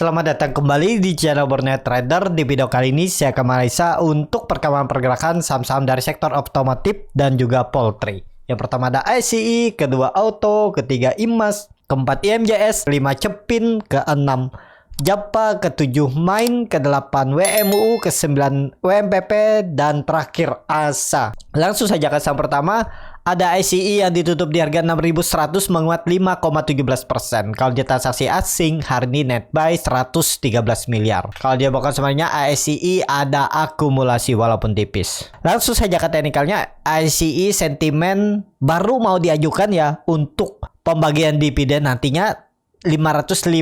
Selamat datang kembali di channel Borneo Trader. Di video kali ini saya akan menganalisa untuk perkembangan pergerakan saham-saham dari sektor otomotif dan juga poultry. Yang pertama ada ICE, kedua Auto, ketiga IMAS, keempat IMJS, kelima Cepin, keenam Japa, ketujuh Main, ke-8 WMUU, ke-9 WMPP, dan terakhir ASA. Langsung saja ke saham pertama. Ada ICE yang ditutup di harga 6.100 menguat 5,17%. Kalau dia transaksi asing hari ini net buy 113 miliar. Kalau dia bukan sebenarnya ICE ada akumulasi walaupun tipis. Langsung saja ke teknikalnya. ICE sentimen baru mau diajukan ya untuk pembagian dividen nantinya 552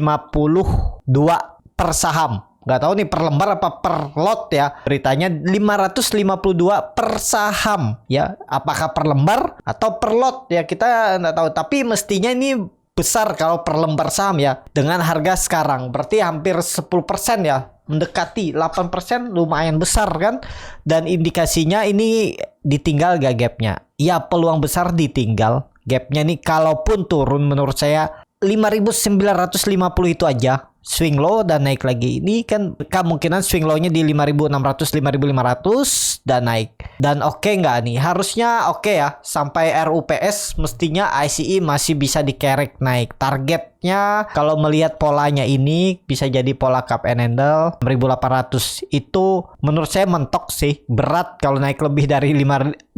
per saham. Nggak tahu nih per lembar apa per lot ya. Beritanya 552 per saham ya. Apakah per lembar atau per lot ya, kita nggak tahu. Tapi mestinya ini besar kalau per lembar saham ya. Dengan harga sekarang berarti hampir 10% ya. Mendekati 8%, lumayan besar kan. Dan indikasinya ini ditinggal gak gapnya? Ya peluang besar ditinggal. Gapnya nih kalaupun turun menurut saya 5.950 itu aja swing low dan naik lagi. Ini kan kemungkinan swing low-nya di 5.600 5.500 dan naik. Dan oke nggak nih? Harusnya oke ya. Sampai RUPS mestinya ICE masih bisa dikerek naik. Targetnya kalau melihat polanya ini bisa jadi pola cup and handle 6.800. Itu menurut saya mentok sih. Berat kalau naik lebih dari 6.800.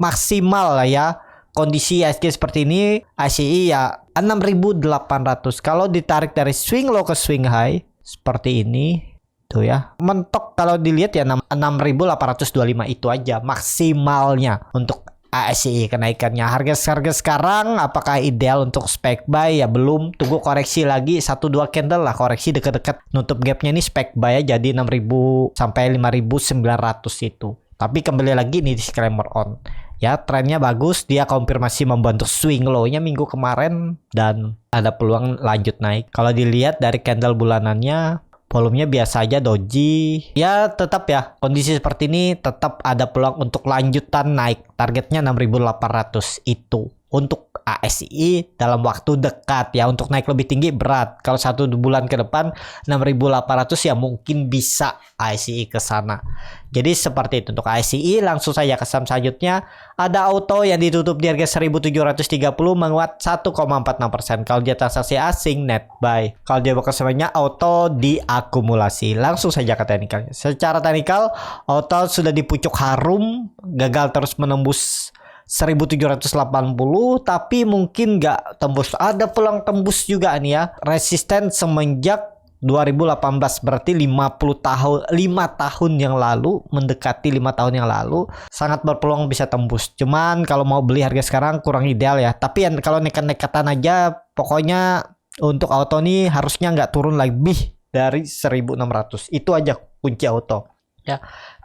Maksimal lah ya. Kondisi ISG seperti ini, ICE ya 6.800. Kalau ditarik dari swing low ke swing high seperti ini tuh ya, mentok kalau dilihat ya 6.825 itu aja maksimalnya untuk ICE kenaikannya. Harga sekarang apakah ideal untuk spec buy? Ya belum, tunggu koreksi lagi 1-2 candle lah, koreksi dekat-dekat nutup gapnya ini spec buy ya, jadi 6.000 sampai 5.900 itu. Tapi kembali lagi nih disclaimer on. Ya, trennya bagus, dia konfirmasi membantu swing low-nya minggu kemarin dan ada peluang lanjut naik. Kalau dilihat dari candle bulanannya, volumenya biasa aja, doji. Ya, tetap ya, kondisi seperti ini tetap ada peluang untuk lanjutan naik. Targetnya 6.800 itu untuk ICE dalam waktu dekat ya. Untuk naik lebih tinggi berat. Kalau 1 bulan ke depan 6.800 ya mungkin bisa ICE ke sana. Jadi seperti itu untuk ICE. Langsung saja ke saham selanjutnya. Ada Auto yang ditutup di harga 1.730 menguat 1,46%. Kalau dia transaksi asing net buy. Kalau dia bukan sebenarnya Auto diakumulasi. Langsung saja ke teknikalnya. Secara teknikal Auto sudah di pucuk harum, gagal terus menembus 1.780, tapi mungkin nggak tembus. Ada peluang tembus juga nih ya. Resisten semenjak 2018, berarti 5 tahun yang lalu, mendekati 5 tahun yang lalu, sangat berpeluang bisa tembus. Cuman kalau mau beli harga sekarang kurang ideal ya. Tapi kalau nekat-nekatan aja, pokoknya untuk Auto nih harusnya nggak turun lebih dari 1.600. Itu aja kunci Auto ya.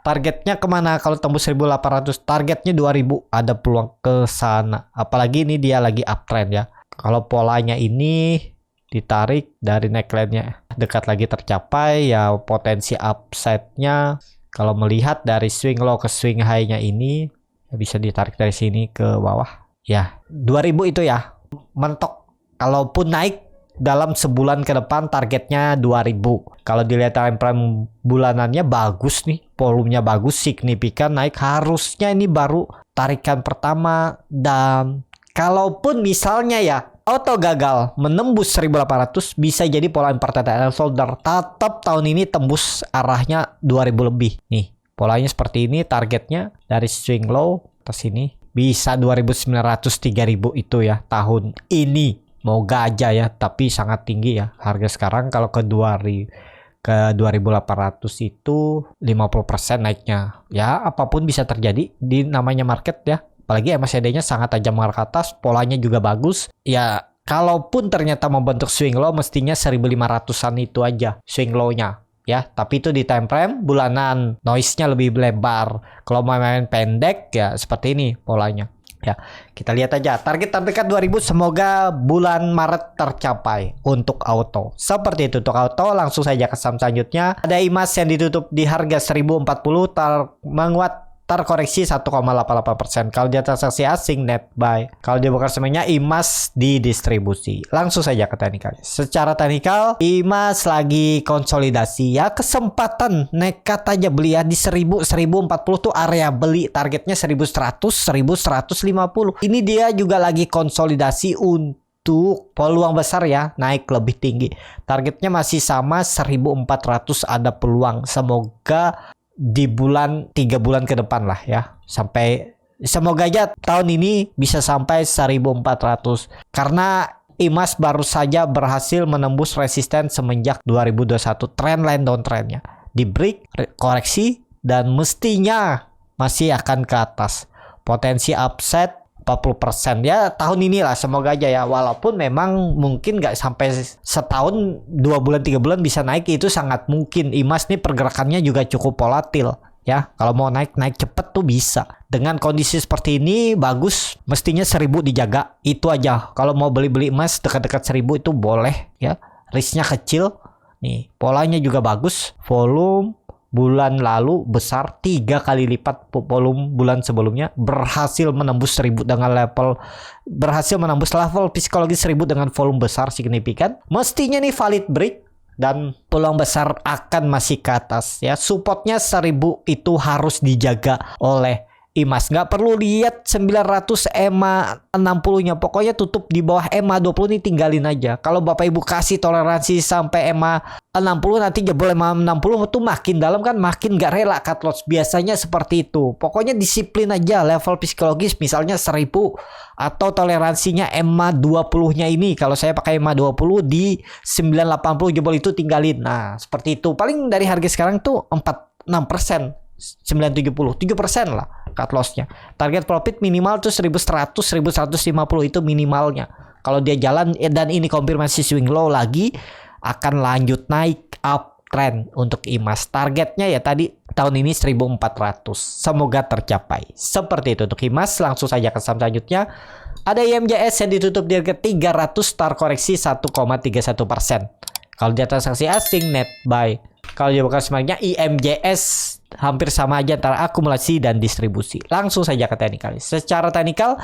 Targetnya kemana kalau tembus 1.800? Targetnya 2.000. Ada peluang ke sana. Apalagi ini dia lagi uptrend ya. Kalau polanya ini ditarik dari neckline-nya dekat lagi tercapai ya, potensi upside-nya kalau melihat dari swing low ke swing high-nya ini bisa ditarik dari sini ke bawah. Ya, 2.000 itu ya. Mentok. Kalaupun naik dalam sebulan ke depan targetnya 2.000. Kalau dilihat time frame bulanannya bagus nih, volumenya bagus, signifikan naik. Harusnya ini baru tarikan pertama. Dan kalaupun misalnya ya Auto gagal menembus 1.800, bisa jadi pola inverted and shoulder. Tetap tahun ini tembus arahnya 2.000 lebih. Nih, polanya seperti ini, targetnya dari swing low ke sini bisa 2.900 3.000 itu ya tahun ini. Mau aja ya, tapi sangat tinggi ya harga sekarang. Kalau ke 2.800 itu 50% naiknya ya. Apapun bisa terjadi di namanya market ya, apalagi MACD-nya sangat tajam ke atas, polanya juga bagus ya. Kalaupun ternyata membentuk swing low, mestinya 1.500-an itu aja swing low-nya ya. Tapi itu di time frame bulanan, noise-nya lebih lebar. Kalau main pendek ya seperti ini polanya. Ya, kita lihat aja target terdekat 2.000, semoga bulan Maret tercapai untuk Auto. Seperti itu untuk Auto. Langsung saja ke saham selanjutnya. Ada IMAS yang ditutup di harga 1.040 menguat terkoreksi 1,88%. Kalau dia transaksi asing net buy. Kalau dia bukan semuanya IMAS di distribusi. Langsung saja ke teknikal. Secara teknikal IMAS lagi konsolidasi ya, kesempatan nekat aja beli ya di 1040 tuh area beli, targetnya 1100, 1150. Ini dia juga lagi konsolidasi untuk peluang besar ya, naik lebih tinggi. Targetnya masih sama 1400, ada peluang. Semoga di 3 bulan ke depan lah ya, sampai semoga aja tahun ini bisa sampai 1400 karena IMAS baru saja berhasil menembus resisten semenjak 2021. Trendline downtrendnya di break koreksi dan mestinya masih akan ke atas. Potensi upside 40% ya tahun inilah, semoga aja ya, walaupun memang mungkin nggak sampai setahun, 2 bulan 3 bulan bisa naik, itu sangat mungkin. IMAS nih pergerakannya juga cukup volatil ya, kalau mau naik cepet tuh bisa. Dengan kondisi seperti ini bagus, mestinya 1000 dijaga, itu aja. Kalau mau beli emas dekat-dekat 1000 itu boleh ya, risknya kecil nih, polanya juga bagus, volume bulan lalu besar 3 kali lipat volume bulan sebelumnya, berhasil menembus 1000 dengan level, berhasil menembus level psikologi 1000 dengan volume besar signifikan. Mestinya nih valid break dan peluang besar akan masih ke atas ya. Supportnya 1000 itu harus dijaga oleh IMAS. Nggak perlu lihat 900 EMA 60-nya. Pokoknya tutup di bawah EMA 20 ini, tinggalin aja. Kalau Bapak Ibu kasih toleransi sampai EMA 60, nanti jebol EMA 60 itu makin dalam kan, makin nggak rela cut loss. Biasanya seperti itu. Pokoknya disiplin aja level psikologis, misalnya 1000 atau toleransinya EMA 20-nya ini. Kalau saya pakai EMA 20 di 980 jebol itu tinggalin. Nah, seperti itu. Paling dari harga sekarang tuh 6%. 970, 7% lah cut lossnya. Target profit minimal tuh 1100, 1150 itu minimalnya. Kalau dia jalan dan ini konfirmasi swing low lagi, akan lanjut naik uptrend untuk IMAS. Targetnya ya tadi tahun ini 1400. Semoga tercapai. Seperti itu untuk IMAS. Langsung saja ke saham selanjutnya. Ada IMJS yang ditutup di harga 300, terkoreksi 1,31%. Kalau dia transaksi asing net buy. Kalau dia bukan semuanya IMJS hampir sama aja antara akumulasi dan distribusi. Langsung saja ke teknikal. Secara teknikal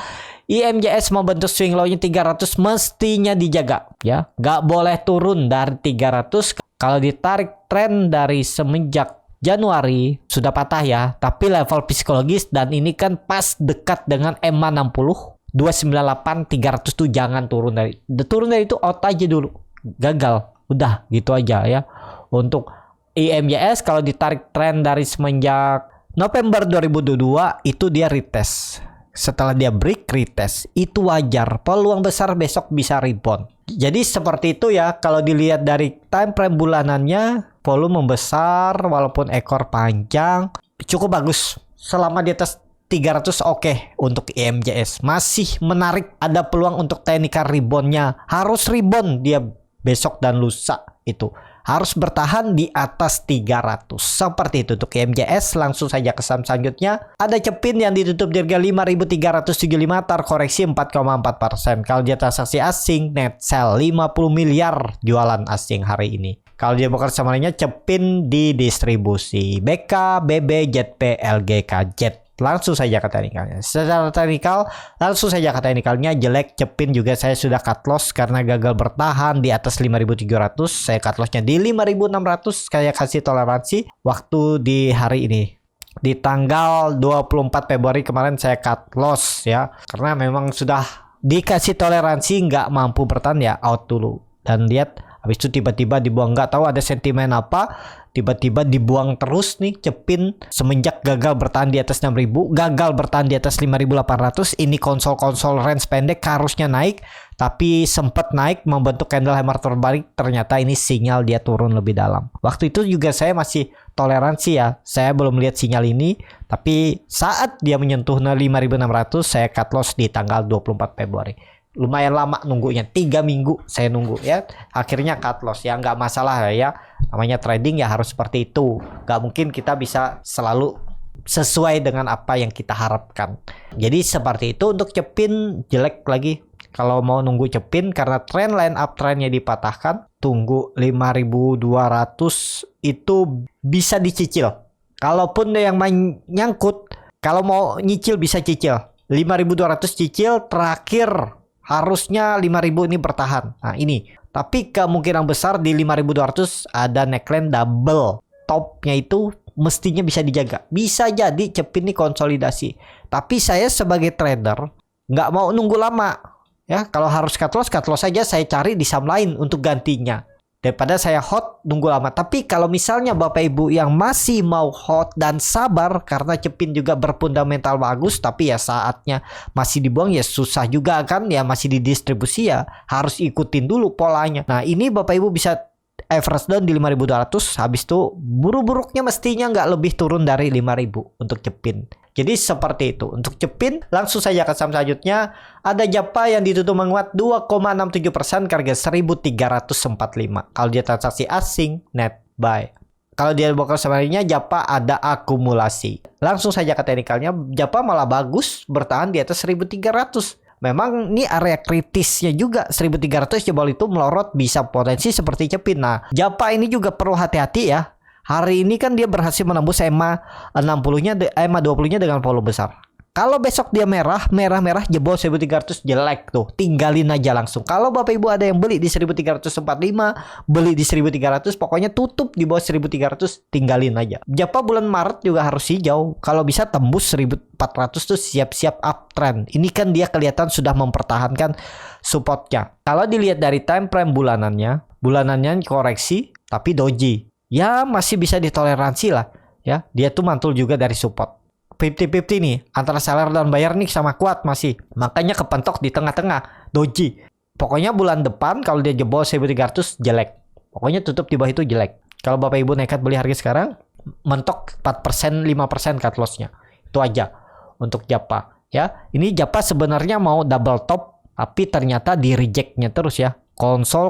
IMJS membentuk swing low-nya 300, mestinya dijaga ya. Nggak boleh turun dari 300. Kalau ditarik tren dari semenjak Januari sudah patah ya, tapi level psikologis dan ini kan pas dekat dengan EMA 60 298, 300 tuh jangan turun dari itu, out aja dulu. Gagal. Udah gitu aja ya. Untuk IMJS kalau ditarik tren dari semenjak November 2022 itu dia retest. Setelah dia break retest, itu wajar. Peluang besar besok bisa rebound. Jadi seperti itu ya. Kalau dilihat dari time frame bulanannya, volume membesar walaupun ekor panjang, cukup bagus. Selama di atas 300 oke untuk IMJS. Masih menarik, ada peluang untuk technical reboundnya. Harus rebound dia besok dan lusa itu. Harus bertahan di atas 300. Seperti itu untuk IMJS. Langsung saja ke saham selanjutnya. Ada Cepin yang ditutup di harga 5.375, terkoreksi 4,4%. Kalau dia transaksi asing, net sell 50 miliar jualan asing hari ini. Kalau dia bukan sama lainnya, Cepin di distribusi BK, BB, JP, LGK, Jet. Langsung saja ke teknikalnya. Secara teknikal, langsung saja ke teknikalnya. Jelek, Cepin juga saya sudah cut loss karena gagal bertahan di atas 5.700. Saya cut lossnya di 5.600. Saya kasih toleransi waktu di hari ini. Di tanggal 24 Februari kemarin saya cut loss ya. Karena memang sudah dikasih toleransi, nggak mampu bertahan ya, out dulu. Dan lihat habis itu tiba-tiba dibuang, nggak tahu ada sentimen apa, tiba-tiba dibuang terus nih Cepin semenjak gagal bertahan di atas 6.000, gagal bertahan di atas 5.800. Ini konsol range pendek harusnya naik, tapi sempat naik membentuk candle hammer terbalik, ternyata ini sinyal dia turun lebih dalam. Waktu itu juga saya masih toleransi ya, saya belum lihat sinyal ini, tapi saat dia menyentuh 5.600 saya cut loss di tanggal 24 Februari. Lumayan lama nunggunya, 3 minggu saya nunggu ya, akhirnya cut loss ya, nggak masalah ya, namanya trading ya harus seperti itu, nggak mungkin kita bisa selalu sesuai dengan apa yang kita harapkan. Jadi seperti itu untuk Cepin. Jelek lagi kalau mau nunggu Cepin karena trend line up trendnya dipatahkan, tunggu 5.200 itu bisa dicicil. Kalaupun yang nyangkut Kalau mau nyicil bisa cicil. 5.200 cicil, terakhir harusnya 5.000 ini bertahan. Nah ini. Tapi kemungkinan besar di 5.200 ada neckline double. Topnya itu mestinya bisa dijaga. Bisa jadi Cepin ini konsolidasi. Tapi saya sebagai trader nggak mau nunggu lama. Ya, kalau harus cut loss saja saya cari di saham lain untuk gantinya. Daripada saya hot nunggu lama. Tapi kalau misalnya Bapak Ibu yang masih mau hot dan sabar karena Cepin juga berfundamental bagus, tapi ya saatnya masih dibuang ya susah juga kan, ya masih didistribusi ya harus ikutin dulu polanya. Nah ini Bapak Ibu bisa average down di 5.200, habis itu buruk-buruknya mestinya nggak lebih turun dari 5.000 untuk Cepin. Jadi seperti itu. Untuk Cepin, langsung saja ke saham selanjutnya. Ada Japa yang ditutup menguat 2,67% ke harga 1.345. Kalau dia transaksi asing, net buy. Kalau dia broker sebenarnya Japa ada akumulasi. Langsung saja ke teknikalnya, Japa malah bagus bertahan di atas 1.300. Memang ini area kritisnya juga 1.300 jebol itu melorot bisa potensi seperti Cepin. Nah, Japa ini juga perlu hati-hati ya. Hari ini kan dia berhasil menembus EMA 60-nya, EMA 20-nya dengan volume besar. Kalau besok dia merah jebol 1.300 jelek tuh. Tinggalin aja langsung. Kalau Bapak Ibu ada yang beli di 1.345, beli di 1.300, pokoknya tutup di bawah 1.300, tinggalin aja. Japa bulan Maret juga harus hijau. Kalau bisa tembus 1.400 tuh siap-siap uptrend. Ini kan dia kelihatan sudah mempertahankan supportnya. Kalau dilihat dari time frame bulanannya koreksi tapi doji. Ya masih bisa ditoleransi lah ya. Dia tuh mantul juga dari support 50-50 nih antara seller dan buyer nih sama kuat masih. Makanya kepentok di tengah-tengah doji. Pokoknya bulan depan kalau dia jebol 1.300 jelek. Pokoknya tutup di bawah itu jelek. Kalau Bapak Ibu nekat beli harga sekarang, mentok 4%, 5% cut loss-nya. Itu aja untuk Japa ya. Ini Japa sebenarnya mau double top tapi ternyata di reject-nya terus ya. Konsol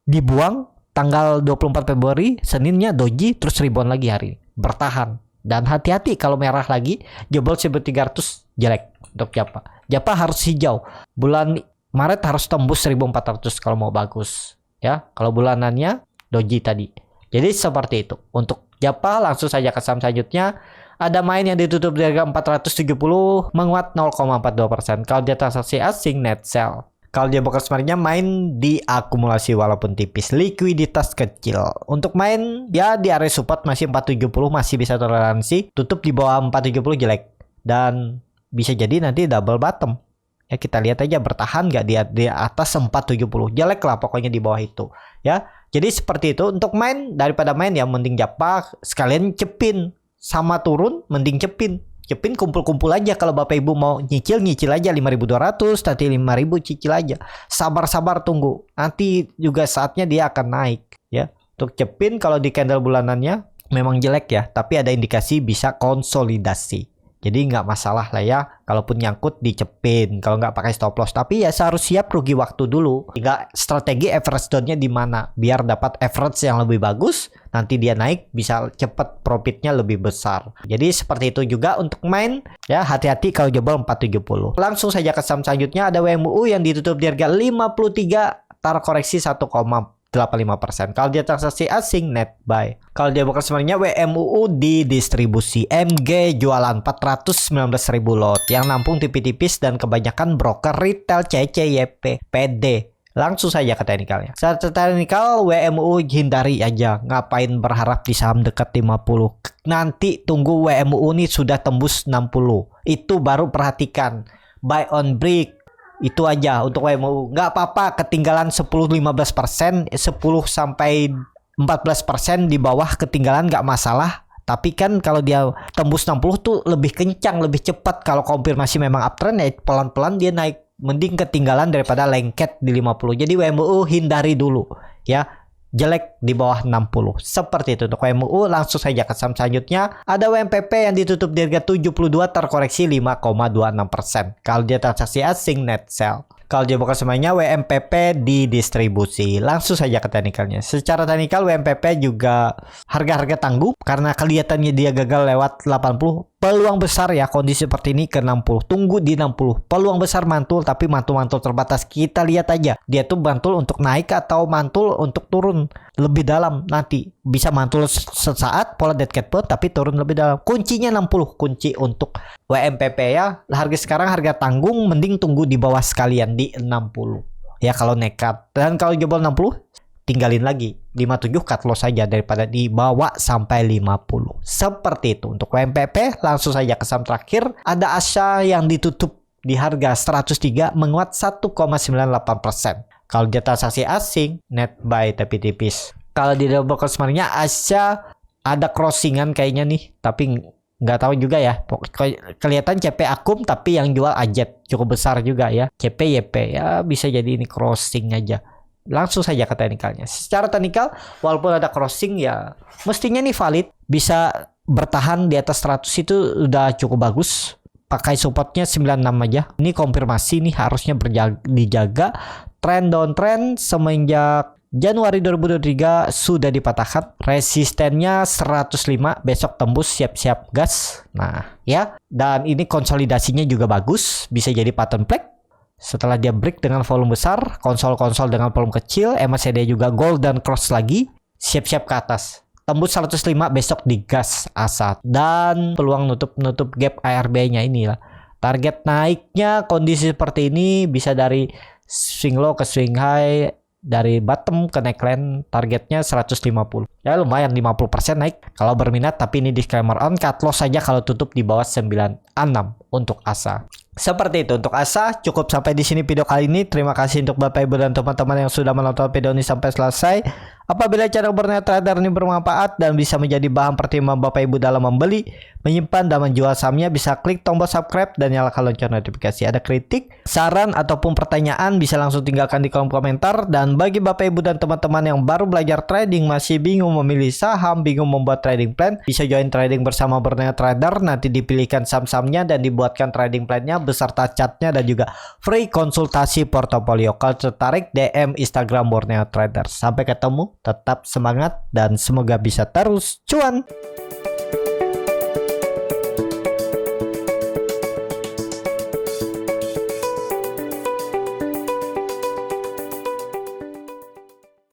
dibuang tanggal 24 Februari, Seninnya doji, terus rebound lagi hari ini. Bertahan. Dan hati-hati kalau merah lagi, jebol 1.300 jelek untuk Japa. Japa harus hijau. Bulan Maret harus tembus 1.400 kalau mau bagus. Ya, kalau bulanannya doji tadi. Jadi seperti itu. Untuk Japa langsung saja ke saham selanjutnya. Ada main yang ditutup di harga 470, menguat 0,42%. Kalau dia transaksi asing, net sell. Kalau dia broker sebenarnya main di akumulasi walaupun tipis, likuiditas kecil. Untuk main ya di area support masih 470, masih bisa toleransi. Tutup di bawah 470 jelek. Dan bisa jadi nanti double bottom. Ya kita lihat aja bertahan nggak di atas 470. Jelek lah pokoknya di bawah itu. Ya. Jadi seperti itu. Untuk main, daripada main ya mending Japa sekalian Cepin. Sama turun mending Cepin. Cepin kumpul-kumpul aja. Kalau Bapak Ibu mau nyicil aja 5.200, nanti 5.000 cicil aja. Sabar-sabar tunggu. Nanti juga saatnya dia akan naik ya. Untuk Cepin kalau di candle bulanannya memang jelek ya, tapi ada indikasi bisa konsolidasi. Jadi nggak masalah lah ya, kalaupun nyangkut dicepin, kalau nggak pakai stop loss. Tapi ya harus siap rugi waktu dulu. Nggak strategi average down-nya di mana, biar dapat average yang lebih bagus. Nanti dia naik bisa cepet profitnya lebih besar. Jadi seperti itu juga untuk main ya, hati-hati kalau jebol 470. Langsung saja ke saham selanjutnya. Ada WMUU yang ditutup di harga 53, koreksi 1,85%. Kalau dia transaksi asing, net buy. Kalau dia broker sebenarnya WMUU di distribusi MG jualan 419.000 lot yang nampung tipis-tipis dan kebanyakan broker retail CCYP PD. Langsung saja ke teknikalnya. Secara teknikal WMUU hindari aja, ngapain berharap di saham dekat 50. Nanti tunggu WMUU ini sudah tembus 60. Itu baru perhatikan. Buy on break. Itu aja untuk WMU. Nggak apa-apa ketinggalan 10-15%, 10-14% di bawah ketinggalan nggak masalah. Tapi kan kalau dia tembus 60 tuh lebih kencang, lebih cepat. Kalau konfirmasi memang uptrend ya pelan-pelan dia naik. Mending ketinggalan daripada lengket di 50. Jadi WMU hindari dulu ya. Jelek di bawah 60. Seperti itu untuk WMU. Langsung saja ke saham selanjutnya. Ada WMPP yang ditutup di harga 72, terkoreksi 5,26%. Kalau dia transaksi asing, net sell. Kalau dia bukan semuanya, WMPP di distribusi. Langsung saja ke teknikalnya. Secara teknikal WMPP juga harga-harga tangguh karena kelihatannya dia gagal lewat 80. peluang besar ya kondisi seperti ini ke 60. Tunggu di 60. Peluang besar mantul, tapi mantul-mantul terbatas. Kita lihat aja dia tuh mantul untuk naik atau mantul untuk turun lebih dalam nanti. Bisa mantul sesaat pola dead cat put tapi turun lebih dalam. Kuncinya 60. Kunci untuk WMPP ya. Harga sekarang harga tanggung, mending tunggu di bawah sekalian di 60. Ya kalau nekat. Dan kalau jebol 60 tinggalin lagi 57 cut loss saja daripada dibawa sampai 50. Seperti itu untuk WMPP. Langsung saja ke saham terakhir. Ada Asha yang ditutup di harga 103 menguat 1,98%. Kalau dia transaksi asing net buy tapi tipis. Kalau di double customer-nya Asha ada crossingan kayaknya nih, tapi nggak tahu juga ya. Kelihatan CP akum tapi yang jual ajet cukup besar juga ya. CP YP ya bisa jadi ini crossing aja. Langsung saja ke teknikalnya. Secara teknikal walaupun ada crossing ya mestinya nih valid, bisa bertahan di atas 100 itu udah cukup bagus. Pakai supportnya 96 aja. Ini konfirmasi nih harusnya dijaga. Trend downtrend semenjak Januari 2023 sudah dipatahkan. Resistennya 105, besok tembus, siap-siap gas. Nah ya, dan ini konsolidasinya juga bagus, bisa jadi pattern plate. Setelah dia break dengan volume besar, konsol-konsol dengan volume kecil, MACD juga golden cross lagi, siap-siap ke atas. Tembus 105 besok digas ASA. Dan peluang nutup gap ARB-nya inilah. Target naiknya kondisi seperti ini bisa dari swing low ke swing high, dari bottom ke neckline, targetnya 150. Ya lumayan 50% naik kalau berminat, tapi ini disclaimer on, cut loss saja kalau tutup di bawah 96 untuk ASA. Seperti itu untuk ASA. Cukup sampai di sini video kali ini. Terima kasih untuk Bapak Ibu dan teman-teman yang sudah menonton video ini sampai selesai. Apabila channel Borneo Trader ini bermanfaat dan bisa menjadi bahan pertimbangan Bapak Ibu dalam membeli, menyimpan dan menjual sahamnya, bisa klik tombol subscribe dan nyalakan lonceng notifikasi. Ada kritik, saran ataupun pertanyaan bisa langsung tinggalkan di kolom komentar. Dan bagi Bapak Ibu dan teman-teman yang baru belajar trading, masih bingung memilih saham, bingung membuat trading plan, bisa join trading bersama Borneo Trader. Nanti dipilihkan saham-sahamnya dan dibuatkan trading plan-nya beserta chartnya dan juga free konsultasi portofolio. Kalau tertarik DM Instagram Borneo Trader. Sampai ketemu, tetap semangat dan semoga bisa terus cuan.